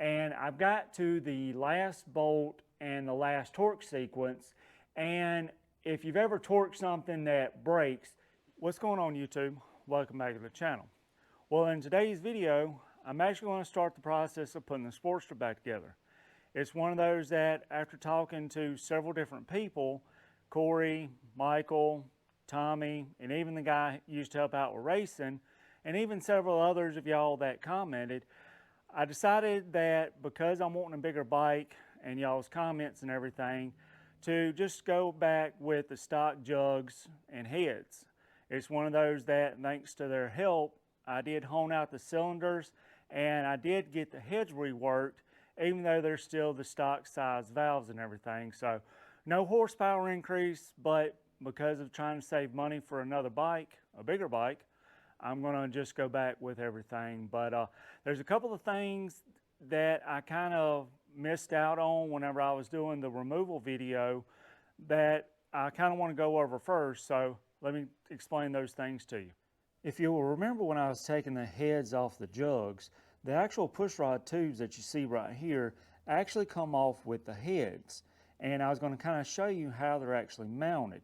and I've got to the last bolt and the last torque sequence. And if you've ever torqued something that breaks, what's going on YouTube? Welcome back to the channel. Well, in today's video, I'm actually going to start the process of putting the Sportster back together. It's one of those that after talking to several different people, Corey, Michael, Tommy, and even the guy who used to help out with racing, and even several others of y'all that commented, I decided that because I'm wanting a bigger bike and y'all's comments and everything, to just go back with the stock jugs and heads. It's one of those that, thanks to their help, I did hone out the cylinders and I did get the heads reworked, even though they're still the stock size valves and everything. So no horsepower increase, but because of trying to save money for another bike, a bigger bike, I'm going to just go back with everything. But there's a couple of things that I kind of missed out on whenever I was doing the removal video that I kind of want to go over first. So let me explain those things to you. If you will remember when I was taking the heads off the jugs, the actual pushrod tubes that you see right here actually come off with the heads. And I was going to kind of show you how they're actually mounted.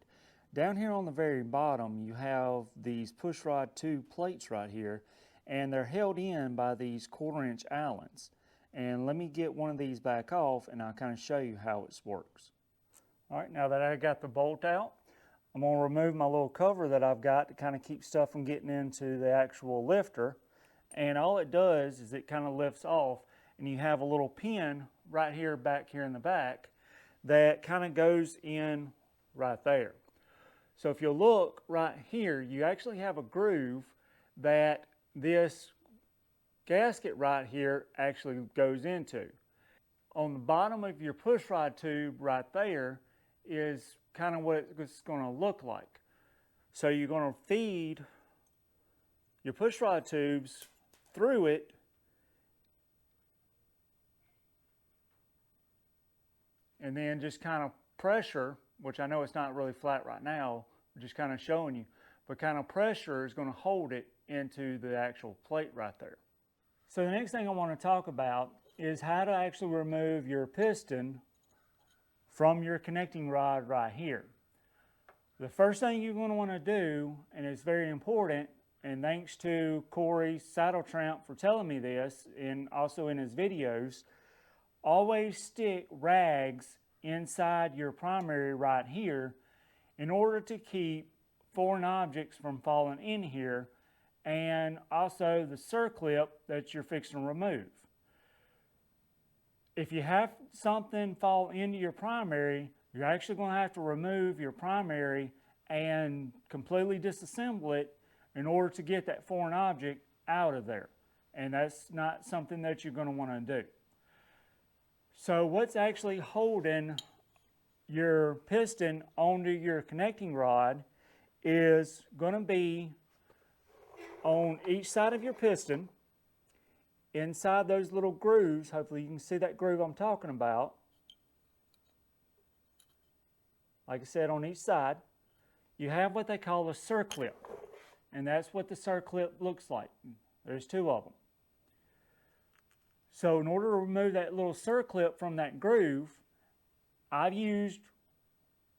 Down here on the very bottom, you have these pushrod tube plates right here, and they're held in by these 1/4-inch Allens. And let me get one of these back off and I'll kind of show you how it works. All right, now that I got the bolt out, I'm going to remove my little cover that I've got to kind of keep stuff from getting into the actual lifter. And all it does is it kind of lifts off, and you have a little pin right here, back here in the back, that kind of goes in right there. So if you look right here, you actually have a groove that this gasket right here actually goes into. On the bottom of your pushrod tube right there is kind of what it's going to look like. So you're going to feed your pushrod tubes through it, and then just kind of pressure, which I know it's not really flat right now, just kind of showing you, but kind of pressure is going to hold it into the actual plate right there. So the next thing I want to talk about is how to actually remove your piston from your connecting rod right here. The first thing you're going to want to do, and it's very important, and thanks to Corey Saddle Tramp for telling me this, and also in his videos, always stick rags inside your primary right here in order to keep foreign objects from falling in here, and also the circlip that you're fixing to remove. If you have something fall into your primary, you're actually going to have to remove your primary and completely disassemble it in order to get that foreign object out of there. And that's not something that you're going to want to do. So what's actually holding your piston onto your connecting rod is going to be on each side of your piston, inside those little grooves. Hopefully you can see that groove I'm talking about. Like I said, on each side, you have what they call a circlip. And that's what the circlip looks like. There's two of them. So in order to remove that little circlip from that groove, I've used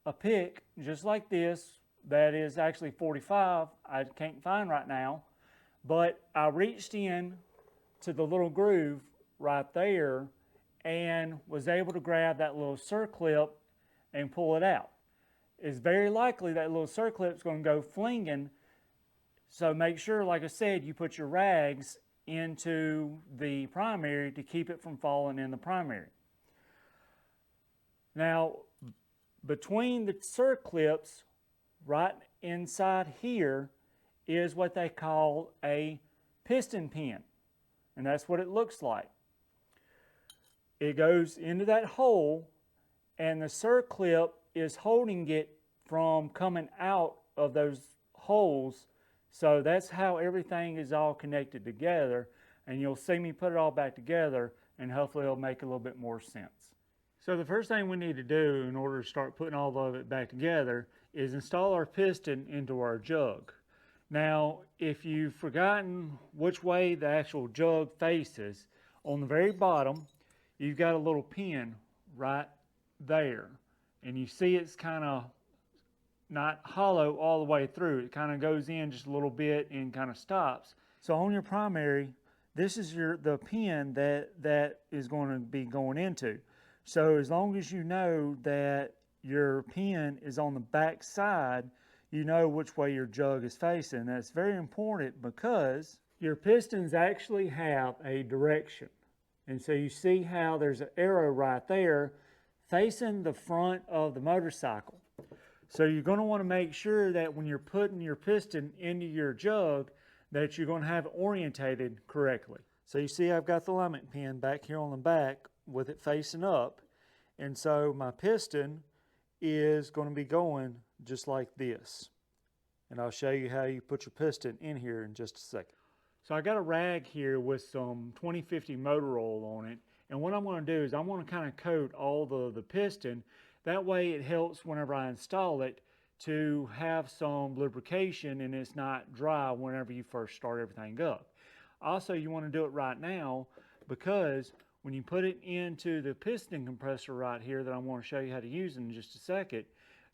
a pick just like this that is actually 45. I can't find right now. But I reached in to the little groove right there and was able to grab that little circlip and pull it out. It's very likely that little circlip is going to go flinging. So make sure, like I said, you put your rags into the primary to keep it from falling in the primary. Now, between the circlips, right inside here, is what they call a piston pin. And that's what it looks like. It goes into that hole, and the circlip is holding it from coming out of those holes. So that's how everything is all connected together, and you'll see me put it all back together, and hopefully it'll make a little bit more sense. So the first thing we need to do in order to start putting all of it back together is install our piston into our jug. Now, if you've forgotten which way the actual jug faces, On the very bottom, you've got a little pin right there. And you see it's kind of not hollow all the way through. It kind of goes in just a little bit and kind of stops. So on your primary, this is the pin that is going to be going into. So as long as you know that your pin is on the back side, you know which way your jug is facing. That's very important because your pistons actually have a direction. And so you see how there's an arrow right there facing the front of the motorcycle. So you're going to want to make sure that when you're putting your piston into your jug, that you're going to have it orientated correctly. So you see I've got the alignment pin back here on the back with it facing up. And so my piston is going to be going just like this. And I'll show you how you put your piston in here in just a second. So I got a rag here with some 2050 motor oil on it. And what I'm going to do is I'm going to kind of coat all the piston. That way it helps whenever I install it to have some lubrication and it's not dry whenever you first start everything up. Also, you want to do it right now because when you put it into the piston compressor right here that I want to show you how to use in just a second,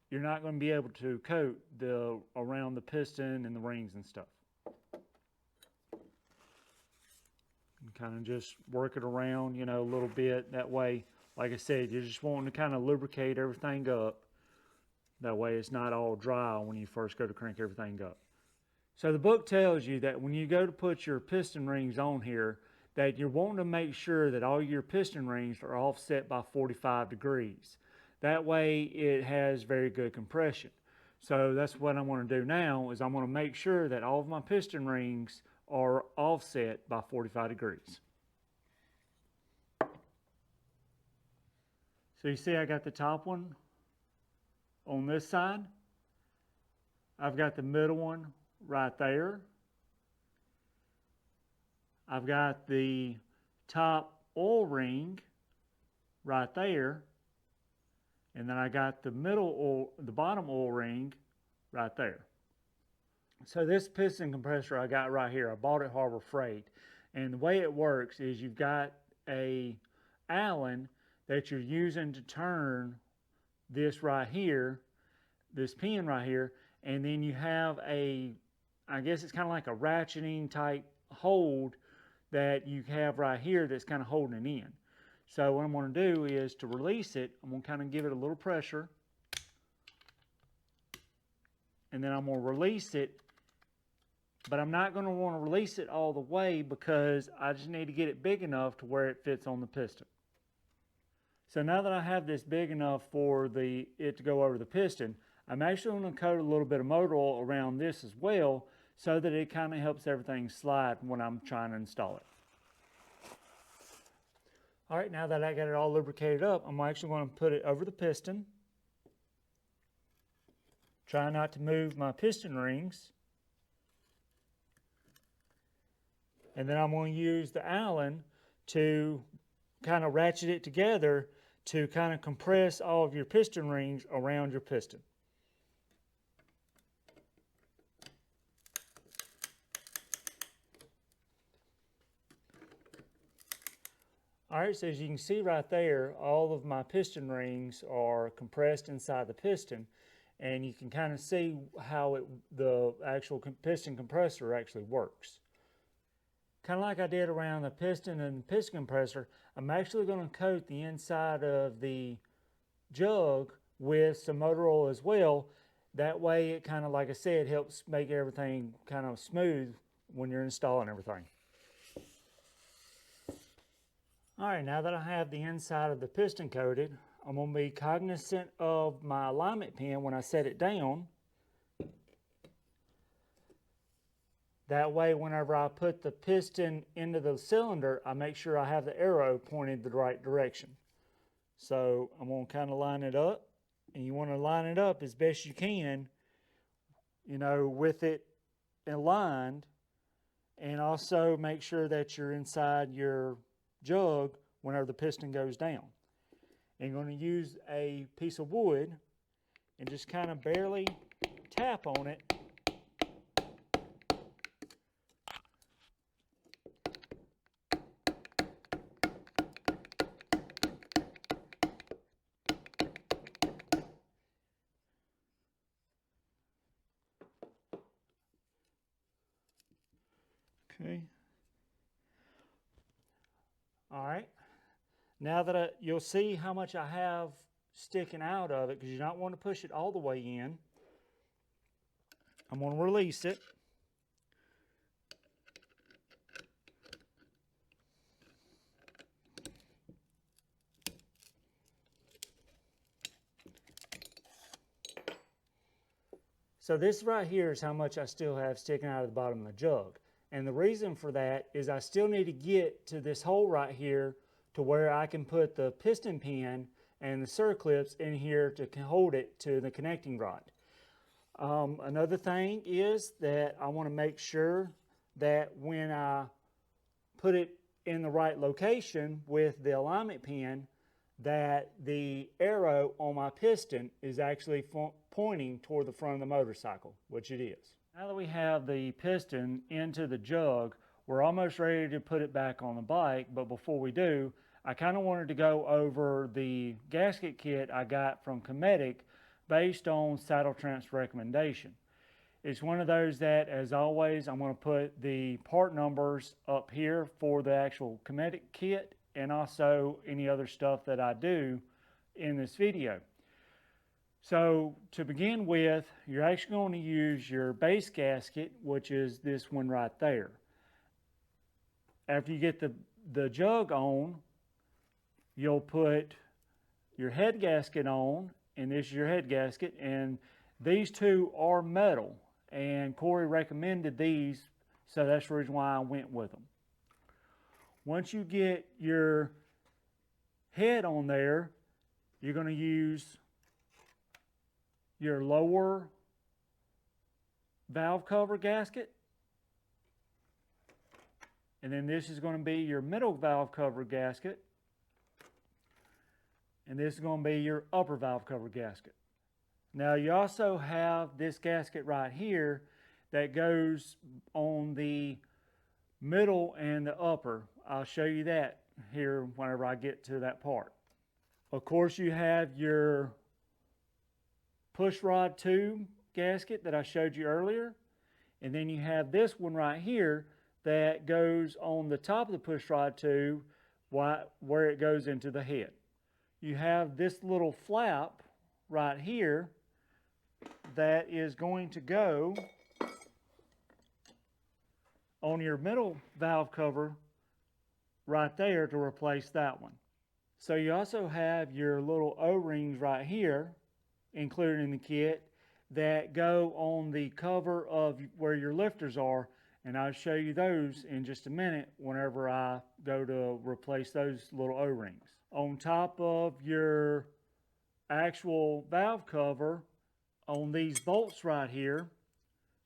you're not going to be able to coat around the piston and the rings and stuff. And kind of just work it around, you know, a little bit. That way, like I said, you're just wanting to kind of lubricate everything up. That way it's not all dry when you first go to crank everything up. So the book tells you that when you go to put your piston rings on here, that you're wanting to make sure that all your piston rings are offset by 45 degrees. That way it has very good compression. So that's what I want to do now is I'm going to make sure that all of my piston rings are offset by 45 degrees. So you see I got the top one on this side. I've got the middle one right there. I've got the top oil ring right there. And then I got the bottom oil ring right there. So this piston compressor I got right here, I bought at Harbor Freight. And the way it works is you've got a Allen that you're using to turn this right here, this pin right here, and then you have I guess it's kind of like a ratcheting type hold that you have right here that's kind of holding it in. So what I'm going to do is to release it, I'm going to kind of give it a little pressure, and then I'm going to release it, but I'm not going to want to release it all the way because I just need to get it big enough to where it fits on the piston. So now that I have this big enough for it to go over the piston, I'm actually going to coat a little bit of motor oil around this as well so that it kind of helps everything slide when I'm trying to install it. All right, now that I got it all lubricated up, I'm actually going to put it over the piston. Try not to move my piston rings. And then I'm going to use the Allen to kind of ratchet it together to kind of compress all of your piston rings around your piston. All right, so as you can see right there, all of my piston rings are compressed inside the piston, and you can kind of see how the actual piston compressor actually works. Kind of like I did around the piston and piston compressor, I'm actually going to coat the inside of the jug with some motor oil as well. That way it kind of, like I said, helps make everything kind of smooth when you're installing everything. All right, now that I have the inside of the piston coated, I'm going to be cognizant of my alignment pin when I set it down. That way, whenever I put the piston into the cylinder, I make sure I have the arrow pointed the right direction. So I'm going to kind of line it up, and you want to line it up as best you can, you know, with it aligned, and also make sure that you're inside your jug whenever the piston goes down. And you're going to use a piece of wood and just kind of barely tap on it. Okay. All right. Now that you'll see how much I have sticking out of it, because you don't want to push it all the way in. I'm going to release it. So this right here is how much I still have sticking out of the bottom of the jug. And the reason for that is I still need to get to this hole right here to where I can put the piston pin and the circlips in here to hold it to the connecting rod. Another thing is that I want to make sure that when I put it in the right location with the alignment pin, that the arrow on my piston is actually pointing toward the front of the motorcycle, which it is. Now that we have the piston into the jug, we're almost ready to put it back on the bike, but before we do, I kind of wanted to go over the gasket kit I got from Cometic based on Saddle Tramp's recommendation. It's one of those that, as always, I'm going to put the part numbers up here for the actual Cometic kit and also any other stuff that I do in this video. So to begin with, you're actually going to use your base gasket, which is this one right there. After you get the jug on, you'll put your head gasket on, and this is your head gasket, and these two are metal, and Corey recommended these, so that's the reason why I went with them. Once you get your head on there, you're going to use your lower valve cover gasket, and then this is going to be your middle valve cover gasket, and this is going to be your upper valve cover gasket. Now you also have this gasket right here that goes on the middle and the upper. I'll show you that here whenever I get to that part. Of course, you have your push rod tube gasket that I showed you earlier, and then you have this one right here that goes on the top of the push rod tube where it goes into the head. You have this little flap right here that is going to go on your middle valve cover right there to replace that one. So you also have your little O-rings right here included in the kit that go on the cover of where your lifters are, and I'll show you those in just a minute whenever I go to replace those little O-rings. On top of your actual valve cover, on these bolts right here,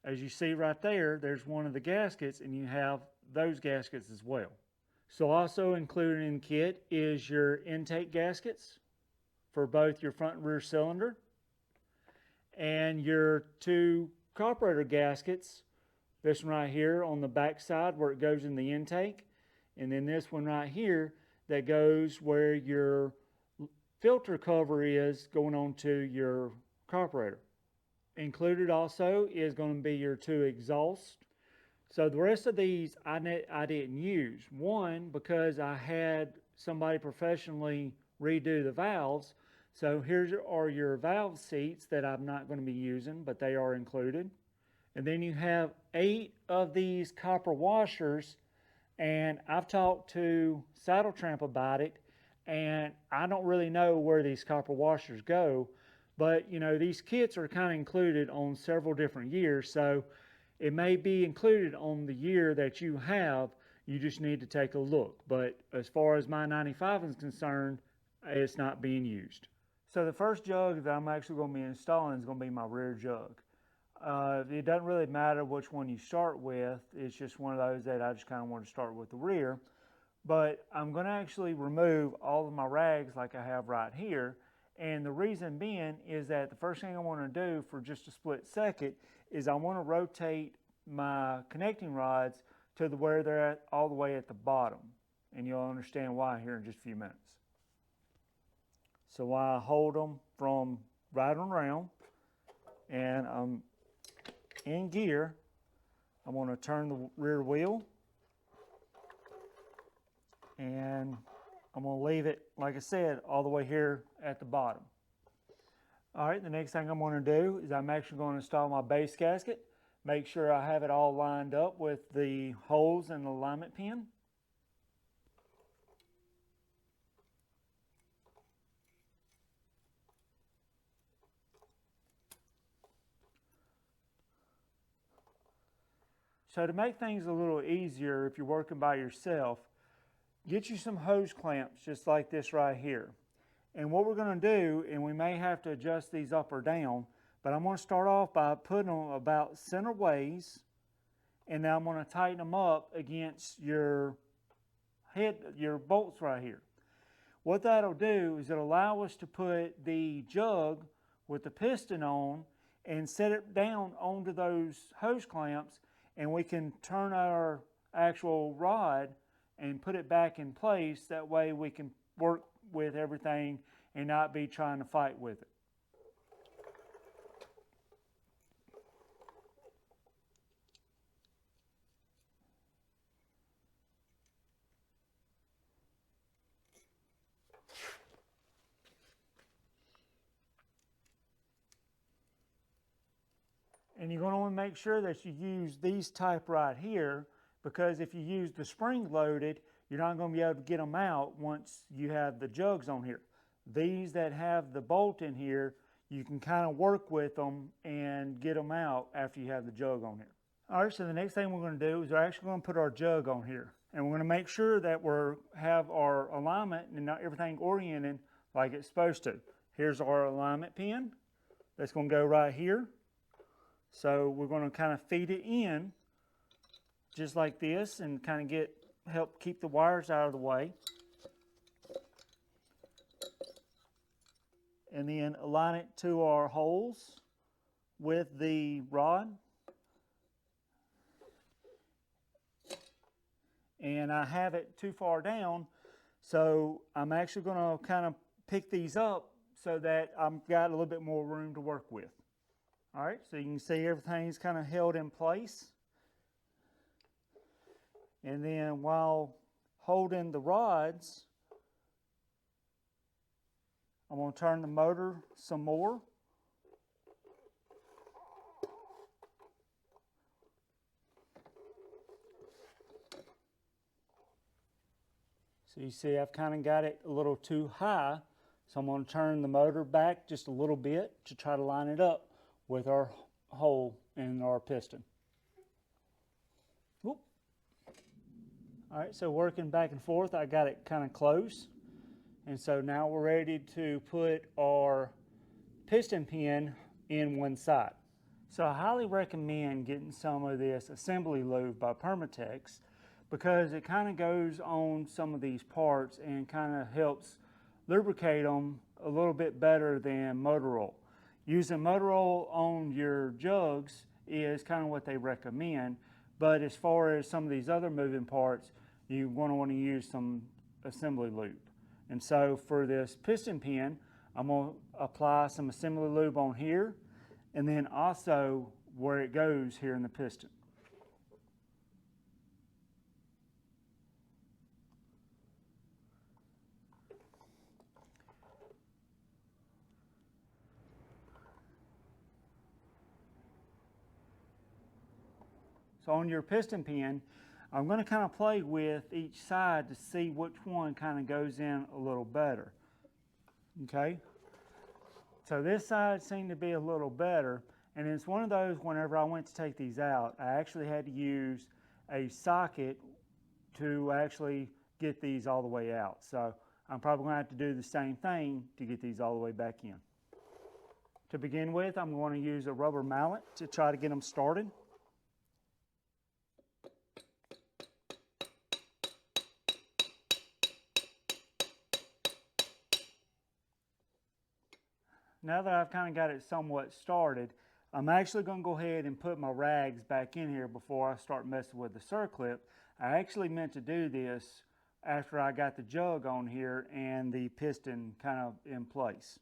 as you see right there, there's one of the gaskets, and you have those gaskets as well. So also included in the kit is your intake gaskets for both your front and rear cylinder, and your two carburetor gaskets, this one right here on the back side where it goes in the intake, and then this one right here that goes where your filter cover is going on to your carburetor. Included also is going to be your two exhausts. So the rest of these I didn't use. One, because I had somebody professionally redo the valves. So here are your valve seats that I'm not going to be using, but they are included. And then you have 8 of these copper washers, and I've talked to Saddle Tramp about it, and I don't really know where these copper washers go, but you know, these kits are kind of included on several different years, so it may be included on the year that you have. You just need to take a look. But as far as my 95 is concerned, it's not being used. So the first jug that I'm actually going to be installing is going to be my rear jug. It doesn't really matter which one you start with. It's just one of those that I just kind of want to start with the rear. But I'm going to actually remove all of my rags like I have right here. And the reason being is that the first thing I want to do for just a split second is I want to rotate my connecting rods to where they're at, all the way at the bottom. And you'll understand why here in just a few minutes. So I hold them from right on around, and I'm in gear. I'm going to turn the rear wheel, And I'm going to leave it, like I said, all the way here at the bottom. All right, the next thing I'm going to do is I'm actually going to install my base gasket. Make sure I have it all lined up with the holes in the alignment pin. So to make things a little easier if you're working by yourself, get you some hose clamps just like this right here. And what we're going to do, and we may have to adjust these up or down, but I'm going to start off by putting them about center ways, and now I'm going to tighten them up against your bolts right here. What that'll do is it'll allow us to put the jug with the piston on and set it down onto those hose clamps, and we can turn our actual rod and put it back in place. That way we can work with everything and not be trying to fight with it. And you're going to want to make sure that you use these type right here, because if you use the spring loaded, you're not going to be able to get them out once you have the jugs on here. These that have the bolt in here, you can kind of work with them and get them out after you have the jug on here. All right, so the next thing we're going to do is we're actually going to put our jug on here. And we're going to make sure that we have our alignment and not everything oriented like it's supposed to. Here's our alignment pin. That's going to go right here. So we're going to kind of feed it in just like this and kind of help keep the wires out of the way. And then align it to our holes with the rod. And I have it too far down, so I'm actually going to kind of pick these up so that I've got a little bit more room to work with. All right, so you can see everything's kind of held in place. And then while holding the rods, I'm going to turn the motor some more. So you see I've kind of got it a little too high, so I'm going to turn the motor back just a little bit to try to line it up with our hole in our piston. Whoop. All right, so working back and forth, I got it kind of close. And so now we're ready to put our piston pin in one side. So I highly recommend getting some of this assembly lube by Permatex, because it kind of goes on some of these parts and kind of helps lubricate them a little bit better than motor oil. Using motor oil on your jugs is kind of what they recommend, but as far as some of these other moving parts, you're going to want to use some assembly lube. And so for this piston pin, I'm going to apply some assembly lube on here, and then also where it goes here in the piston. So on your piston pin, I'm going to kind of play with each side to see which one kind of goes in a little better. Okay? So this side seemed to be a little better, and it's one of those whenever I went to take these out, I actually had to use a socket to actually get these all the way out. So I'm probably going to have to do the same thing to get these all the way back in. To begin with, I'm going to use a rubber mallet to try to get them started. Now that I've kind of got it somewhat started, I'm actually going to go ahead and put my rags back in here before I start messing with the circlip. I actually meant to do this after I got the jug on here and the piston kind of in place.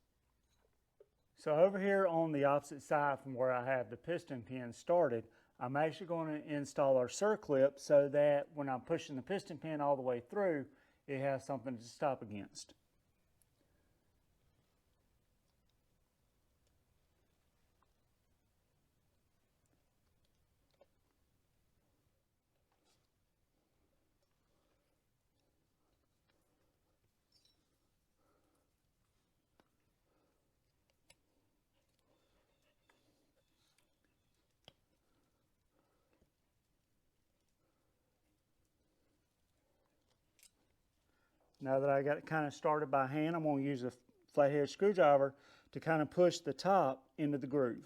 So over here on the opposite side from where I have the piston pin started, I'm actually going to install our circlip so that when I'm pushing the piston pin all the way through, it has something to stop against. Now that I got it kind of started by hand, I'm going to use a flathead screwdriver to kind of push the top into the groove.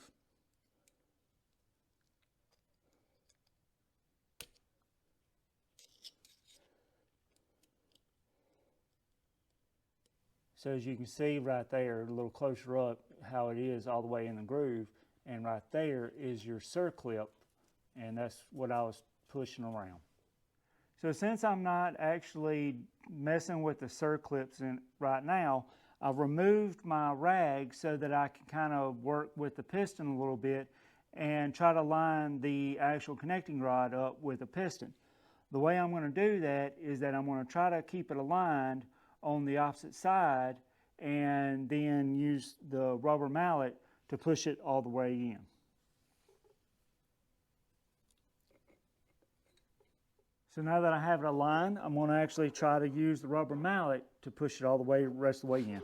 So as you can see right there, a little closer up, how it is all the way in the groove, and right there is your circlip, and that's what I was pushing around. So since I'm not actually messing with the circlips right now, I've removed my rag so that I can kind of work with the piston a little bit and try to line the actual connecting rod up with a piston. The way I'm going to do that is that I'm going to try to keep it aligned on the opposite side and then use the rubber mallet to push it all the way in. So now that I have it aligned, I'm going to actually try to use the rubber mallet to push it all the rest of the way in.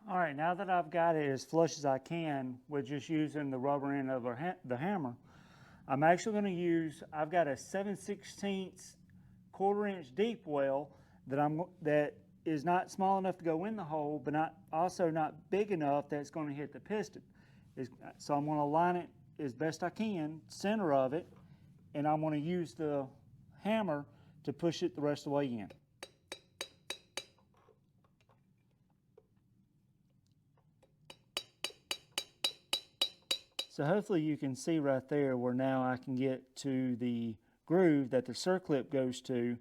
All right, now that I've got it as flush as I can with just using the rubber end of the hammer, I'm actually going to use, I've got a 7/16 1/4-inch deep well that is not small enough to go in the hole, but also not big enough that it's going to hit the piston. So I'm going to line it as best I can, center of it, and I'm going to use the hammer to push it the rest of the way in. So hopefully you can see right there where now I can get to the groove that the circlip goes to.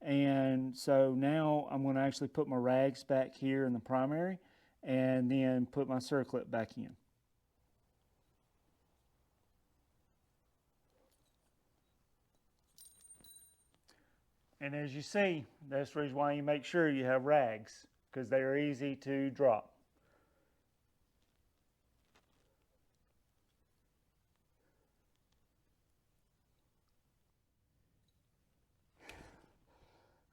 And so now I'm going to actually put my rags back here in the primary and then put my circlip back in. And as you see, that's the reason why you make sure you have rags, because they are easy to drop.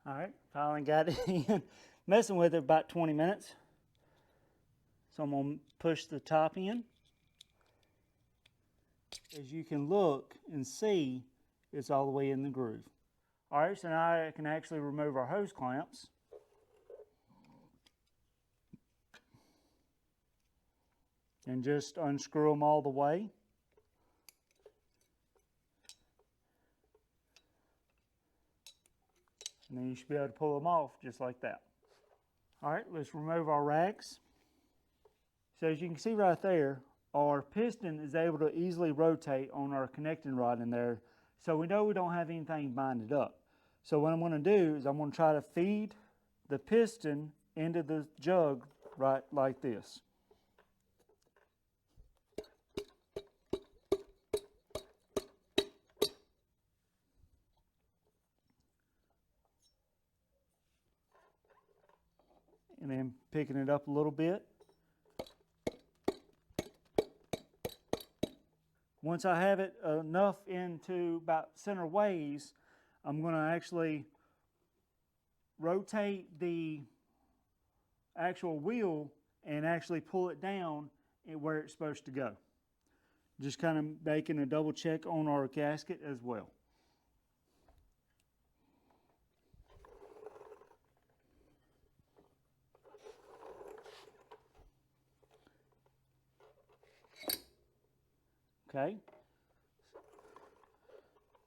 All right, finally got it in. Messing with it about 20 minutes. So I'm going to push the top in. As you can look and see, it's all the way in the groove. All right, so now I can actually remove our hose clamps. And just unscrew them all the way. And then you should be able to pull them off just like that. All right, let's remove our rags. So as you can see right there, our piston is able to easily rotate on our connecting rod in there. So we know we don't have anything binded up. So what I'm going to do is I'm going to try to feed the piston into the jug right like this. And then picking it up a little bit. Once I have it enough into about center ways, I'm going to actually rotate the actual wheel and actually pull it down where it's supposed to go. Just kind of making a double check on our gasket as well. Okay,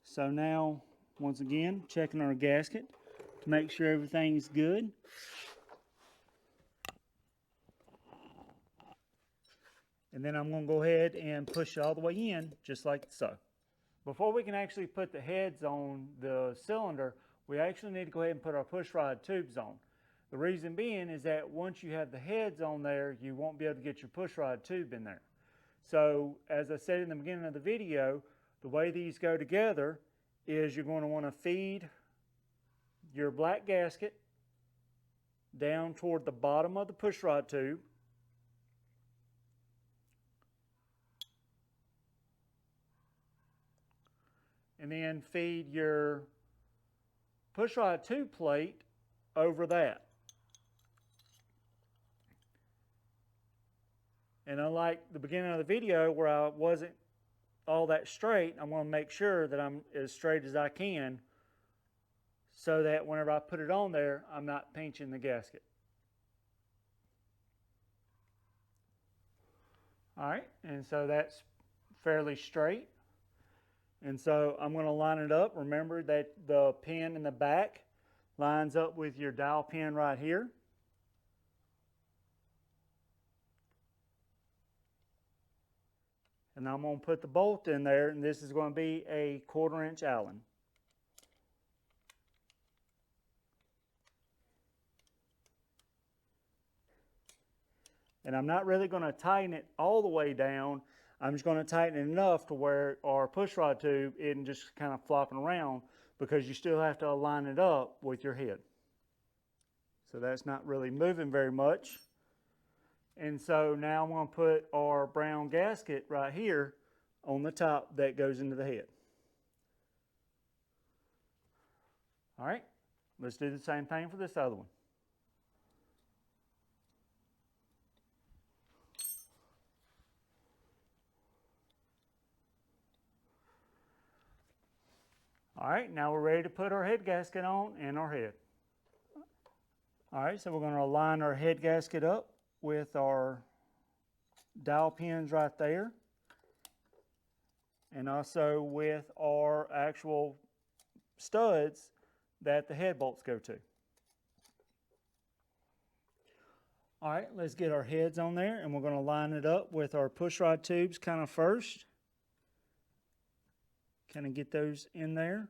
so now once again checking our gasket to make sure everything's good. And then I'm going to go ahead and push it all the way in just like so. Before we can actually put the heads on the cylinder, we actually need to go ahead and put our push rod tubes on. The reason being is that once you have the heads on there, you won't be able to get your push rod tube in there. So as I said in the beginning of the video, the way these go together is you're going to want to feed your black gasket down toward the bottom of the pushrod tube. And then feed your pushrod tube plate over that. And unlike the beginning of the video where I wasn't all that straight, I'm going to make sure that I'm as straight as I can so that whenever I put it on there, I'm not pinching the gasket. All right, and so that's fairly straight. And so I'm going to line it up. Remember that the pin in the back lines up with your dowel pin right here. And I'm going to put the bolt in there, and this is going to be a 1/4 inch Allen. And I'm not really going to tighten it all the way down. I'm just going to tighten it enough to where our pushrod tube isn't just kind of flopping around, because you still have to line it up with your head. So that's not really moving very much. And so now I'm going to put our brown gasket right here on the top that goes into the head. All right, let's do the same thing for this other one. All right, now we're ready to put our head gasket on and our head. All right, so we're going to line our head gasket up with our dowel pins right there, and also with our actual studs that the head bolts go to. All right, let's get our heads on there, and we're going to line it up with our pushrod tubes kind of first. Kind of get those in there.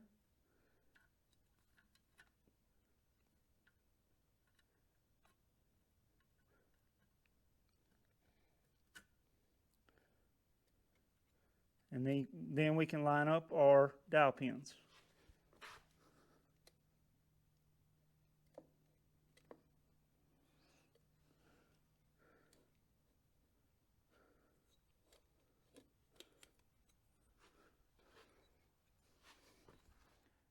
And then we can line up our dowel pins.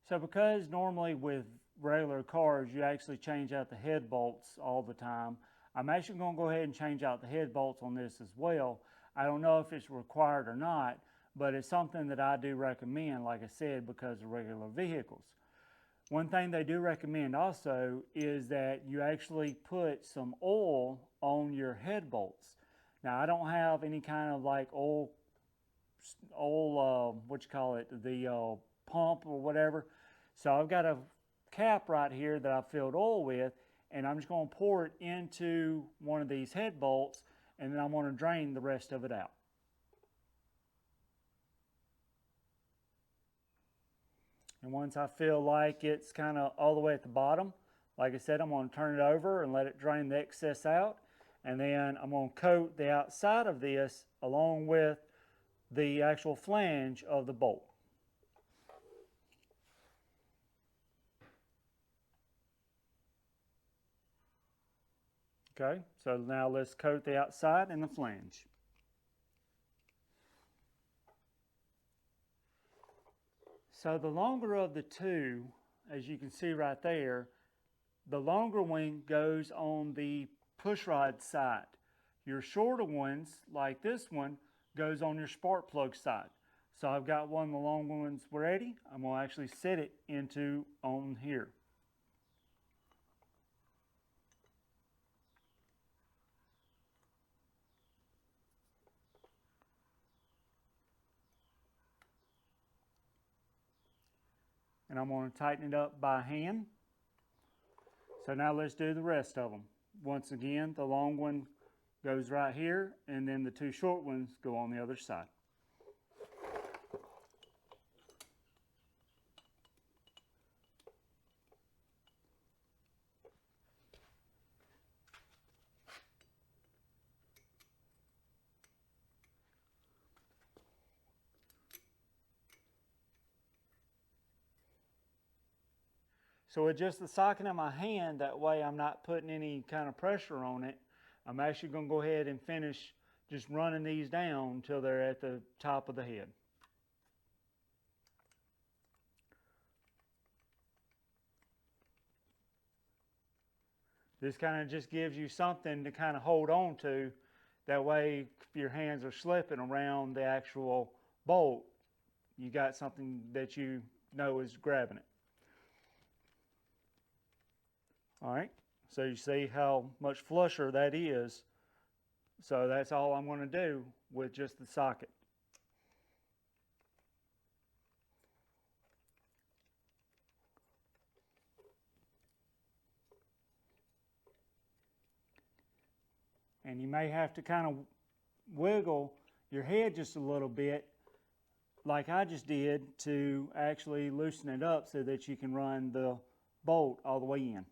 So because normally with regular cars you actually change out the head bolts all the time, I'm actually going to go ahead and change out the head bolts on this as well. I don't know if it's required or not, but it's something that I do recommend, like I said, because of regular vehicles. One thing they do recommend also is that you actually put some oil on your head bolts. Now, I don't have any kind of like oil, what you call it, the pump or whatever. So I've got a cap right here that I filled oil with, and I'm just going to pour it into one of these head bolts, and then I'm going to drain the rest of it out. And once I feel like it's kind of all the way at the bottom, like I said, I'm going to turn it over and let it drain the excess out. And then I'm going to coat the outside of this along with the actual flange of the bolt. Okay, so now let's coat the outside and the flange. So the longer of the two, as you can see right there, the longer one goes on the pushrod side. Your shorter ones, like this one, goes on your spark plug side. So I've got one of the long ones ready. I'm going to actually set it into on here. And I'm going to tighten it up by hand. So now let's do the rest of them. Once again, the long one goes right here, and then the two short ones go on the other side. So with just the socket in my hand, that way I'm not putting any kind of pressure on it. I'm actually going to go ahead and finish just running these down until they're at the top of the head. This kind of just gives you something to kind of hold on to. That way, if your hands are slipping around the actual bolt, you got something that you know is grabbing it. All right, so you see how much flusher that is. So that's all I'm going to do with just the socket. And you may have to kind of wiggle your head just a little bit, like I just did, to actually loosen it up so that you can run the bolt all the way in.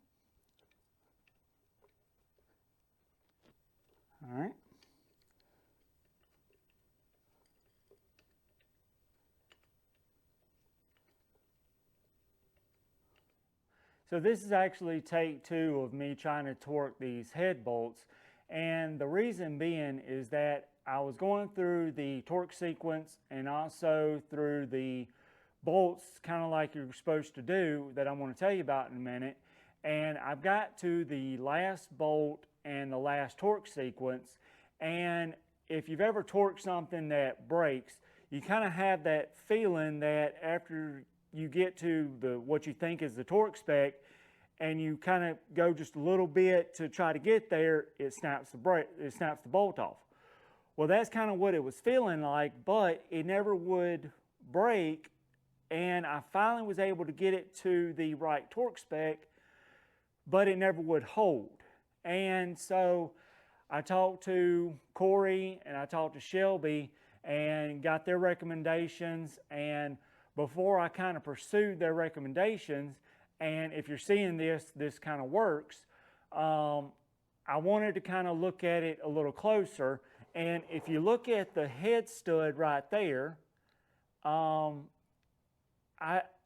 All right. So this is actually take 2 of me trying to torque these head bolts. And the reason being is that I was going through the torque sequence and also through the bolts, kind of like you're supposed to do, that I'm going to tell you about in a minute. And I've got to the last bolt and the last torque sequence. And if you've ever torqued something that breaks, you kind of have that feeling that after you get to what you think is the torque spec, and you kind of go just a little bit to try to get there, it snaps the bolt off. Well, that's kind of what it was feeling like, but it never would break, and I finally was able to get it to the right torque spec, but it never would hold. And so I talked to Corey and I talked to Shelby and got their recommendations, and before I kind of pursued their recommendations, and if you're seeing this kind of works, I wanted to kind of look at it a little closer. And if you look at the head stud right there,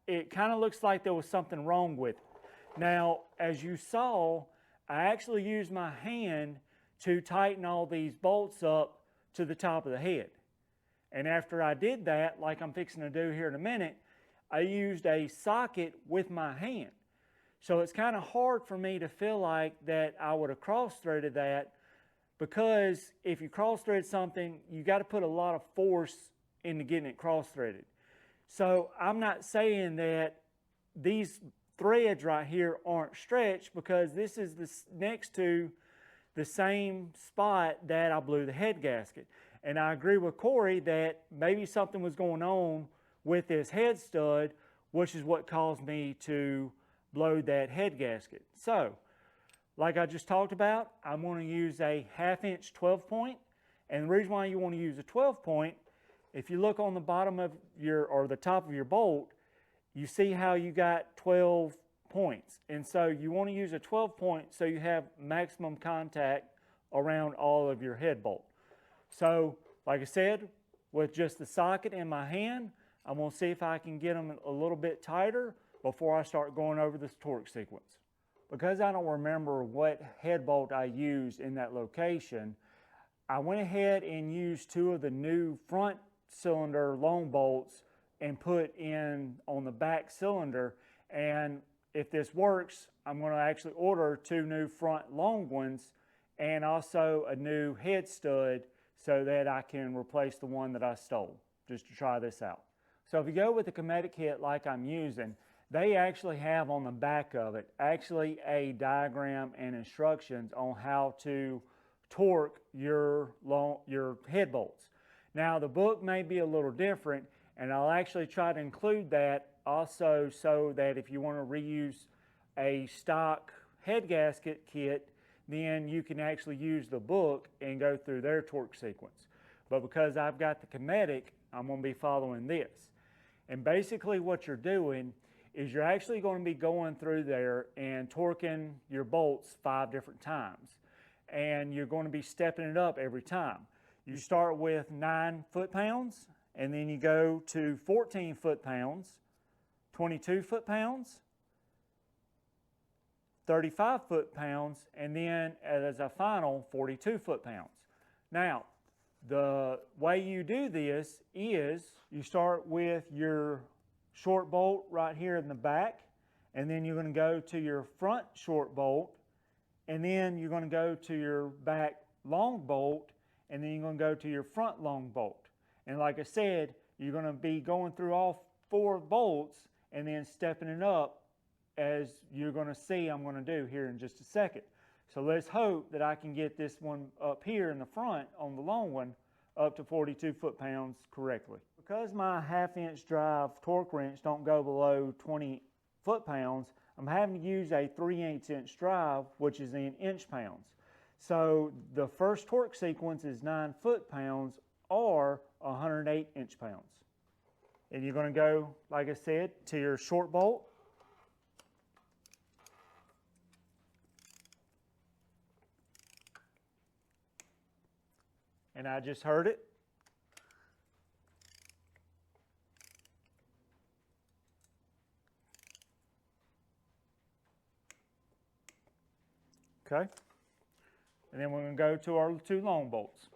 it kind of looks like there was something wrong with it. Now, as you saw, I actually used my hand to tighten all these bolts up to the top of the head. And after I did that, like I'm fixing to do here in a minute, I used a socket with my hand. So it's kind of hard for me to feel like that I would have cross-threaded that, because if you cross-thread something, you got to put a lot of force into getting it cross-threaded. So I'm not saying that these threads right here aren't stretched, because this is next to the same spot that I blew the head gasket. And I agree with Corey that maybe something was going on with this head stud, which is what caused me to blow that head gasket. So, like I just talked about, I'm going to use a 1/2 inch 12 point. And the reason why you want to use a 12 point, if you look on the bottom of or the top of your bolt, you see how you got 12 points. And so you want to use a 12 point so you have maximum contact around all of your head bolt. So, like I said, with just the socket in my hand, I'm going to see if I can get them a little bit tighter before I start going over this torque sequence. Because I don't remember what head bolt I used in that location, I went ahead and used 2 of the new front cylinder long bolts and put in on the back cylinder. And if this works, I'm going to actually order 2 new front long ones and also a new head stud so that I can replace the one that I stole, just to try this out. So if you go with the Cometic kit like I'm using, they actually have on the back of it actually a diagram and instructions on how to torque your head bolts. Now the book may be a little different, and I'll actually try to include that also, so that if you want to reuse a stock head gasket kit, then you can actually use the book and go through their torque sequence. But because I've got the Cometic, I'm going to be following this. And basically what you're doing is you're actually going to be going through there and torquing your bolts 5 different times. And you're going to be stepping it up every time. You start with 9 foot-pounds, and then you go to 14 foot-pounds, 22 foot-pounds, 35 foot-pounds, and then as a final 42 foot-pounds. Now, the way you do this is you start with your short bolt right here in the back, and then you're going to go to your front short bolt, and then you're going to go to your back long bolt, and then you're going to go to your front long bolt. And like I said, you're going to be going through all 4 bolts and then stepping it up, as you're going to see I'm going to do here in just a second. So let's hope that I can get this one up here in the front on the long one up to 42 foot-pounds correctly. Because my 1/2 inch drive torque wrench don't go below 20 foot-pounds, I'm having to use a 3/8 inch drive, which is in inch-pounds. So the first torque sequence is 9 foot-pounds or 108 inch-pounds. And you're going to go, like I said, to your short bolt. And I just heard it. Okay. And then we're going to go to our 2 long bolts.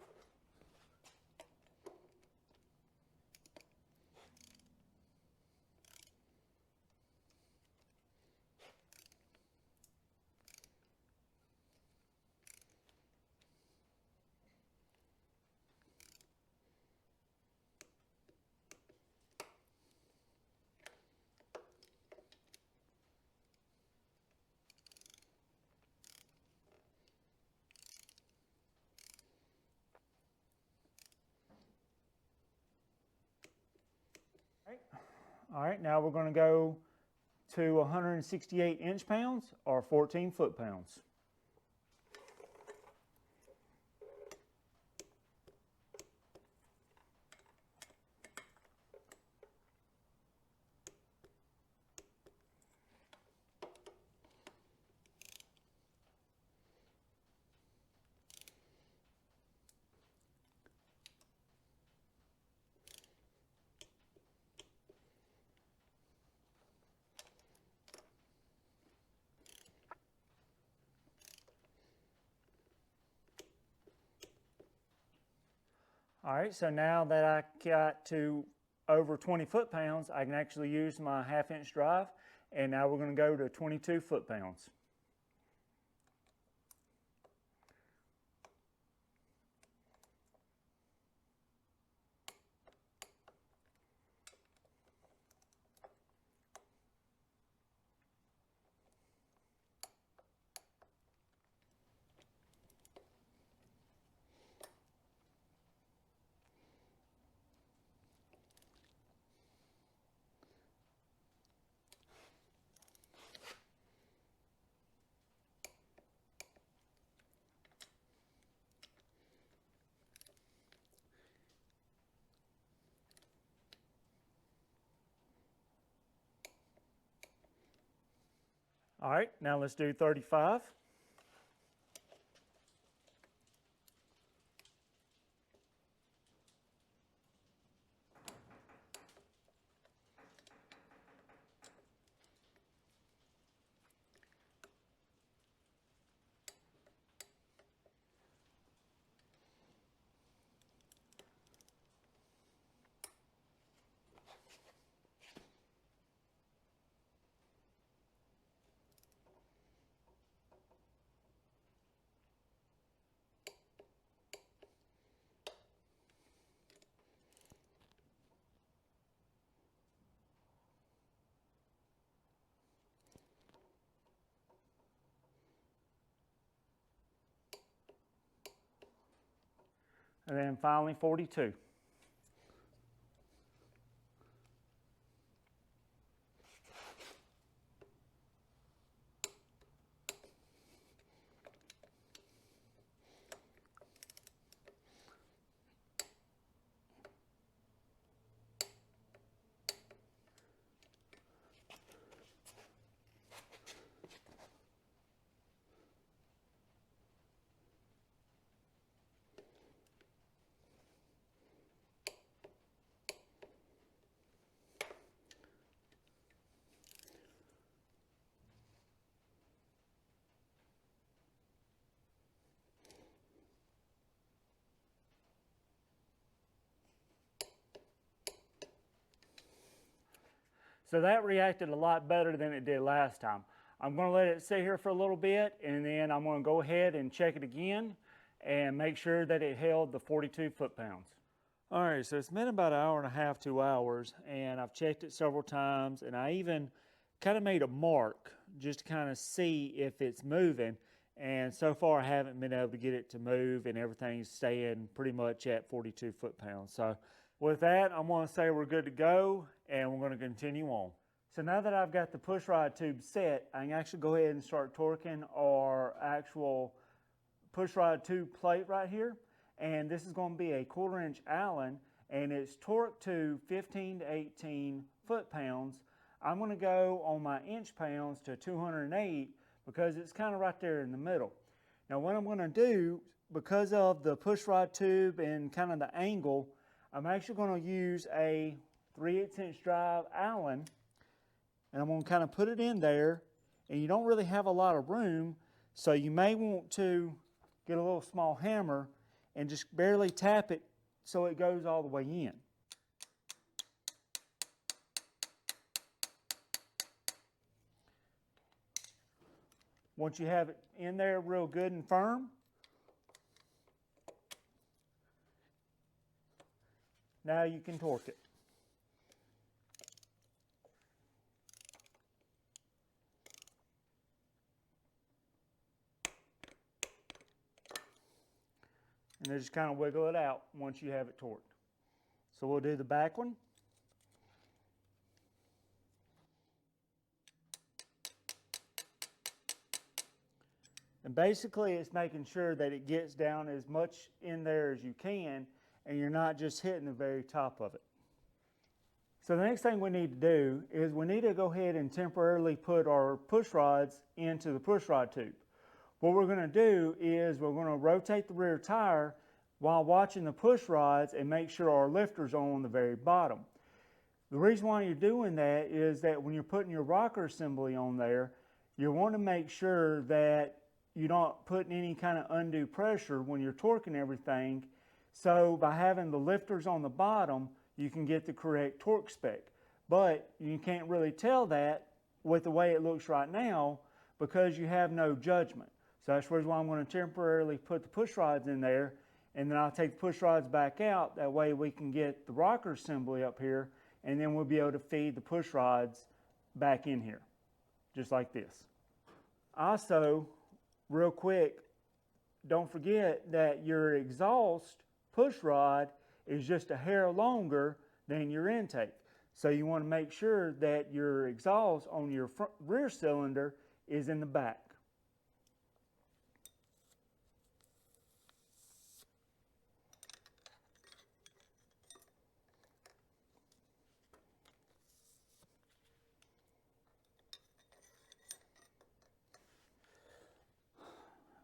All right, now we're going to go to 168 inch-pounds or 14 foot-pounds. All right, so now that I got to over 20 foot-pounds, I can actually use my 1/2 inch drive, and now we're going to go to 22 foot-pounds. All right, now let's do 35. And then finally 42. So that reacted a lot better than it did last time. I'm going to let it sit here for a little bit, and then I'm going to go ahead and check it again and make sure that it held the 42 foot-pounds. All right, so it's been about an hour and a half, 2 hours, and I've checked it several times, and I even kind of made a mark just to kind of see if it's moving. And so far I haven't been able to get it to move, and everything's staying pretty much at 42 foot-pounds. So with that, I'm going to say we're good to go, and we're going to continue on. So now that I've got the pushrod tube set, I can actually go ahead and start torquing our actual pushrod tube plate right here. And this is going to be a 1/4 inch Allen, and it's torqued to 15 to 18 foot-pounds. I'm going to go on my inch pounds to 208 because it's kind of right there in the middle. Now what I'm going to do, because of the pushrod tube and kind of the angle, I'm actually going to use a 3/8 inch drive Allen, and I'm going to kind of put it in there, and you don't really have a lot of room, so you may want to get a little small hammer and just barely tap it so it goes all the way in. Once you have it in there real good and firm, now you can torque it. And then just kind of wiggle it out once you have it torqued. So we'll do the back one. And basically it's making sure that it gets down as much in there as you can, and you're not just hitting the very top of it. So the next thing we need to do is we need to go ahead and temporarily put our push rods into the pushrod tube. What we're going to do is we're going to rotate the rear tire while watching the push rods and make sure our lifter's on the very bottom. The reason why you're doing that is that when you're putting your rocker assembly on there, you want to make sure that you're not putting any kind of undue pressure when you're torquing everything. So by having the lifters on the bottom, you can get the correct torque spec. But you can't really tell that with the way it looks right now because you have no judgment. So that's the reason why I'm going to temporarily put the push rods in there, and then I'll take the push rods back out. That way we can get the rocker assembly up here, and then we'll be able to feed the push rods back in here, just like this. Also, real quick, don't forget that your exhaust push rod is just a hair longer than your intake. So you want to make sure that your exhaust on your rear cylinder is in the back.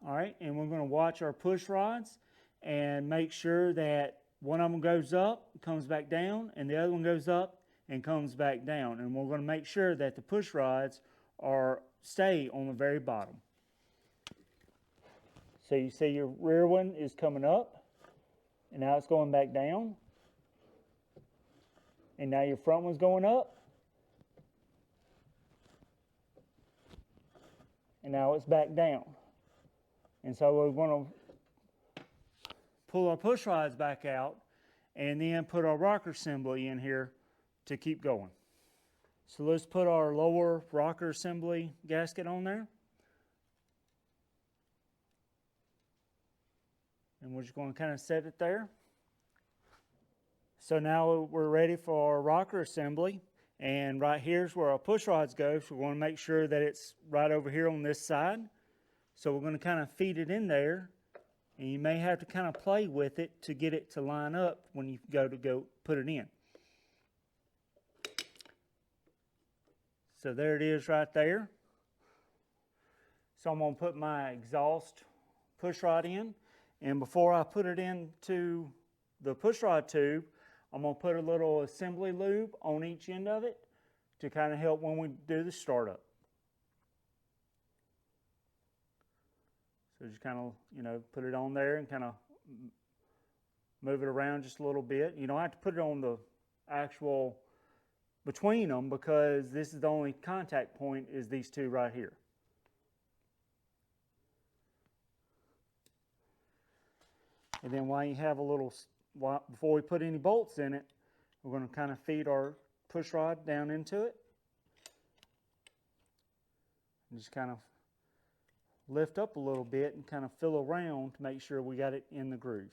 All right, and we're going to watch our push rods and make sure that one of them goes up, comes back down, and the other one goes up and comes back down. And we're going to make sure that the push rods stay on the very bottom. So you see your rear one is coming up, and now it's going back down. And now your front one's going up. And now it's back down. And so we're going to pull our push rods back out and then put our rocker assembly in here to keep going. So let's put our lower rocker assembly gasket on there. And we're just going to kind of set it there. So now we're ready for our rocker assembly. And right here's where our push rods go. So we want to make sure that it's right over here on this side. So we're going to kind of feed it in there, and you may have to kind of play with it to get it to line up when you go put it in. So there it is right there. So I'm going to put my exhaust push rod in, and before I put it into the push rod tube, I'm going to put a little assembly lube on each end of it to kind of help when we do the startup. So just kind of, put it on there and kind of move it around just a little bit. You don't have to put it on the actual between them, because this is the only contact point is these two right here. And then while you have a little, before we put any bolts in it, we're going to kind of feed our push rod down into it. And just kind of lift up a little bit and kind of feel around to make sure we got it in the groove.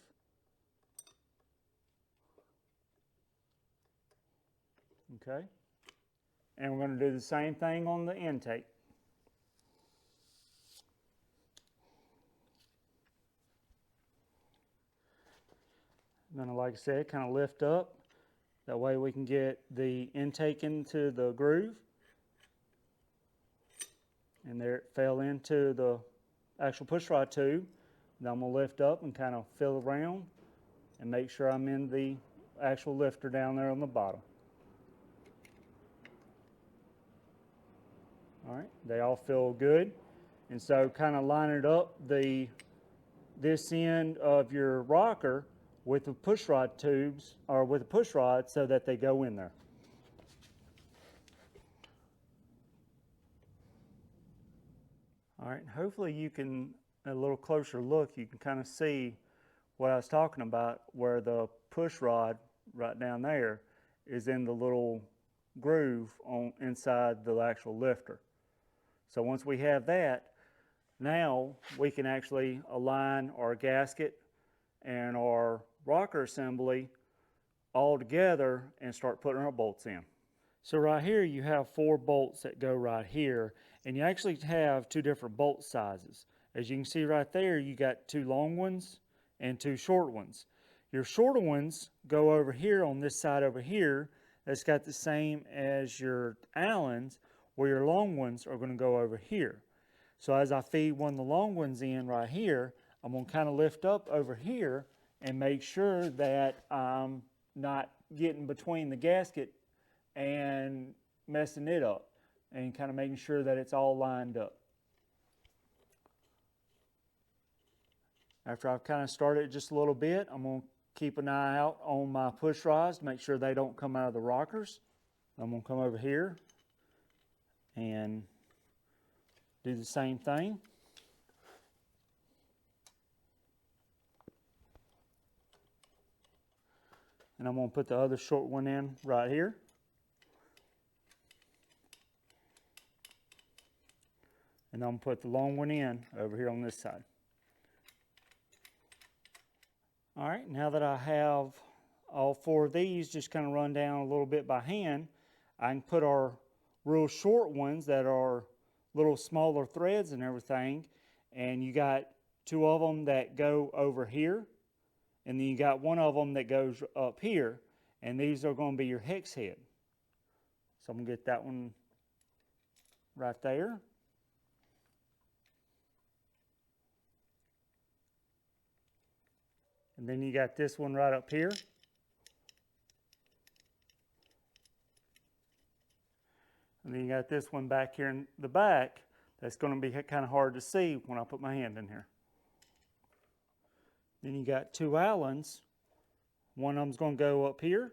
Okay. And we're going to do the same thing on the intake. I'm going to, like I said, kind of lift up. That way we can get the intake into the groove. And there it fell into the actual push rod tube. Now I'm going to lift up and kind of feel around and make sure I'm in the actual lifter down there on the bottom. All right, they all feel good. And so kind of line it up this end of your rocker with the push rod tubes, or with the push rod, so that they go in there. All right, hopefully you can, a little closer look, you can kind of see what I was talking about, where the push rod right down there is in the little groove on inside the actual lifter. So once we have that, now we can actually align our gasket and our rocker assembly all together and start putting our bolts in. So right here you have 4 bolts that go right here, and you actually have 2 different bolt sizes. As you can see right there, you got 2 long ones and 2 short ones. Your shorter ones go over here on this side over here. That's got the same as your Allens, where your long ones are going to go over here. So as I feed one of the long ones in right here, I'm going to kind of lift up over here and make sure that I'm not getting between the gasket and messing it up, and kind of making sure that it's all lined up. After I've kind of started just a little bit, I'm going to keep an eye out on my push rods to make sure they don't come out of the rockers. I'm going to come over here and do the same thing. And I'm going to put the other short one in right here. And I'm going to put the long one in over here on this side. All right, now that I have all 4 of these just kind of run down a little bit by hand, I can put our real short ones that are little smaller threads and everything, and you got 2 of them that go over here, and then you got 1 of them that goes up here, and these are going to be your hex head. So I'm going to get that one right there. And then you got this one right up here. And then you got this one back here in the back that's going to be kind of hard to see when I put my hand in here. Then you got 2 Allens. One of them's going to go up here.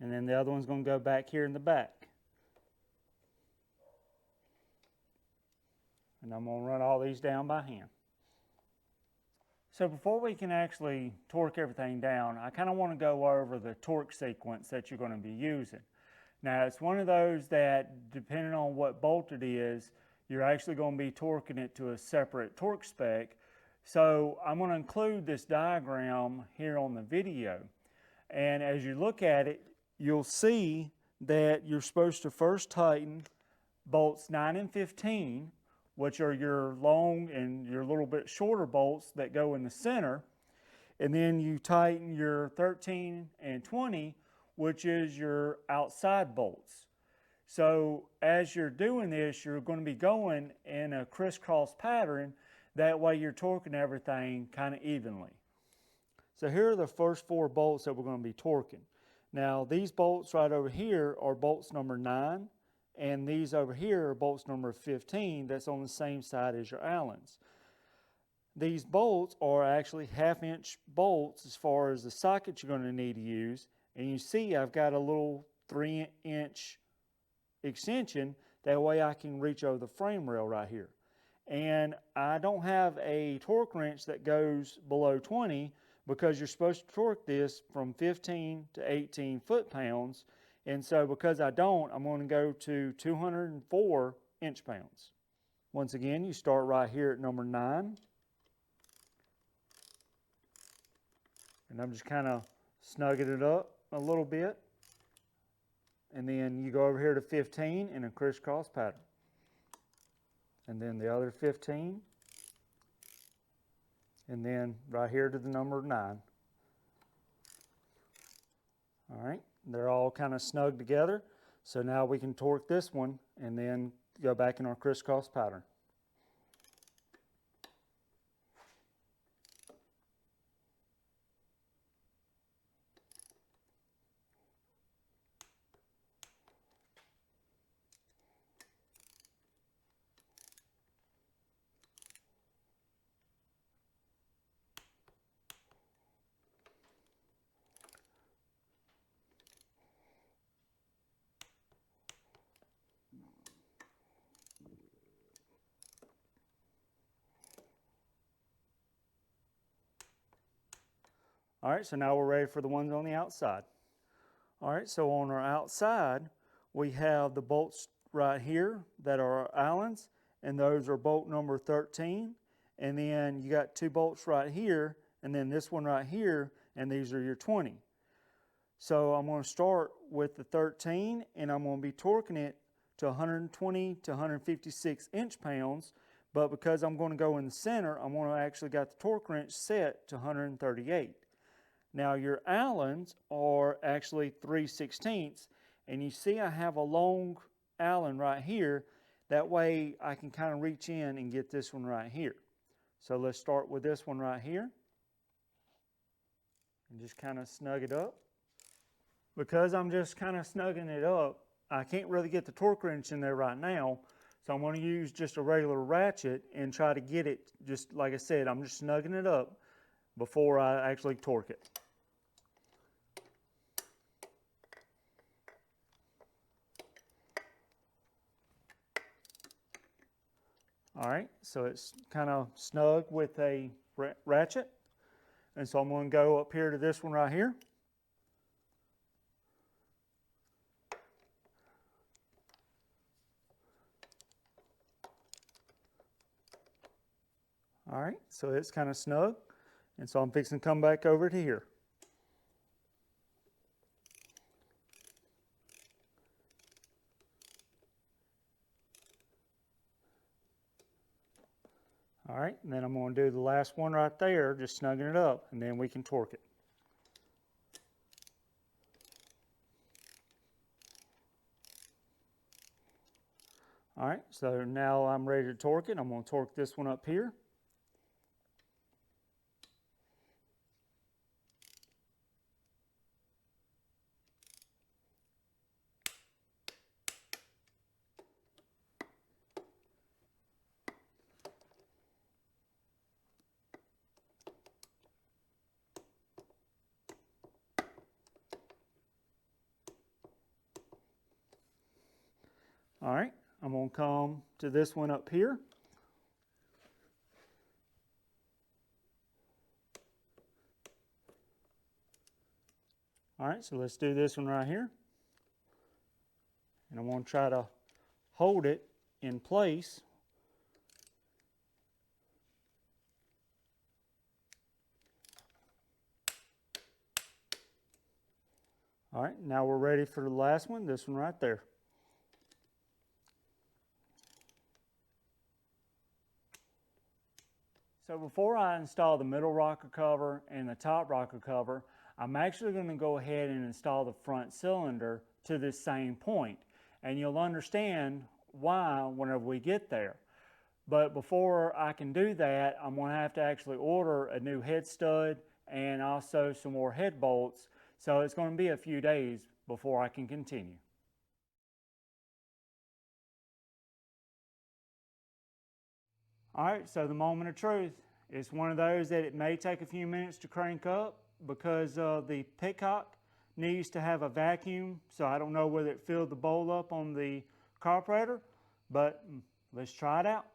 And then the other one's going to go back here in the back. And I'm going to run all these down by hand. So before we can actually torque everything down, I kind of want to go over the torque sequence that you're going to be using. Now, it's one of those that, depending on what bolt it is, you're actually going to be torquing it to a separate torque spec. So I'm going to include this diagram here on the video. And as you look at it, you'll see that you're supposed to first tighten bolts 9 and 15, which are your long and your little bit shorter bolts that go in the center. And then you tighten your 13 and 20, which is your outside bolts. So as you're doing this, you're going to be going in a crisscross pattern. That way you're torquing everything kind of evenly. So here are the first 4 bolts that we're going to be torquing. Now these bolts right over here are bolts number 9. And these over here are bolts number 15, that's on the same side as your Allens. These bolts are actually 1/2 inch bolts as far as the socket you're going to need to use. And you see I've got a little 3-inch extension, that way I can reach over the frame rail right here. And I don't have a torque wrench that goes below 20 because you're supposed to torque this from 15 to 18 foot-pounds. And so because I don't, I'm going to go to 204 inch-pounds. Once again, you start right here at number 9. And I'm just kind of snugging it up a little bit. And then you go over here to 15 in a crisscross pattern. And then the other 15. And then right here to the number 9. All right, they're all kind of snug together. So now we can torque this one and then go back in our crisscross pattern. All right, so now we're ready for the ones on the outside. All right, so on our outside, we have the bolts right here that are our Allens, and those are bolt number 13. And then you got 2 bolts right here, and then this one right here, and these are your 20. So I'm going to start with the 13, and I'm going to be torquing it to 120 to 156 inch-pounds. But because I'm going to go in the center, I'm going to actually got the torque wrench set to 138. Now your Allens are actually 3/16, and you see I have a long Allen right here. That way I can kind of reach in and get this one right here. So let's start with this one right here. And just kind of snug it up. Because I'm just kind of snugging it up, I can't really get the torque wrench in there right now. So I'm going to use just a regular ratchet and try to get it, just like I said, I'm just snugging it up before I actually torque it. All right, so it's kind of snug with a ratchet. And so I'm going to go up here to this one right here. All right, so it's kind of snug. And so I'm fixing to come back over to here. All right, and then I'm going to do the last one right there, just snugging it up, and then we can torque it. All right, so now I'm ready to torque it. I'm going to torque this one up here. All right, I'm going to come to this one up here. All right, so let's do this one right here. And I'm going to try to hold it in place. All right, now we're ready for the last one, this one right there. So before I install the middle rocker cover and the top rocker cover, I'm actually going to go ahead and install the front cylinder to this same point. And you'll understand why whenever we get there. But before I can do that, I'm going to have to actually order a new head stud and also some more head bolts. So it's going to be a few days before I can continue. All right, so the moment of truth. It's one of those that it may take a few minutes to crank up because of the petcock needs to have a vacuum, so I don't know whether it filled the bowl up on the carburetor, but let's try it out.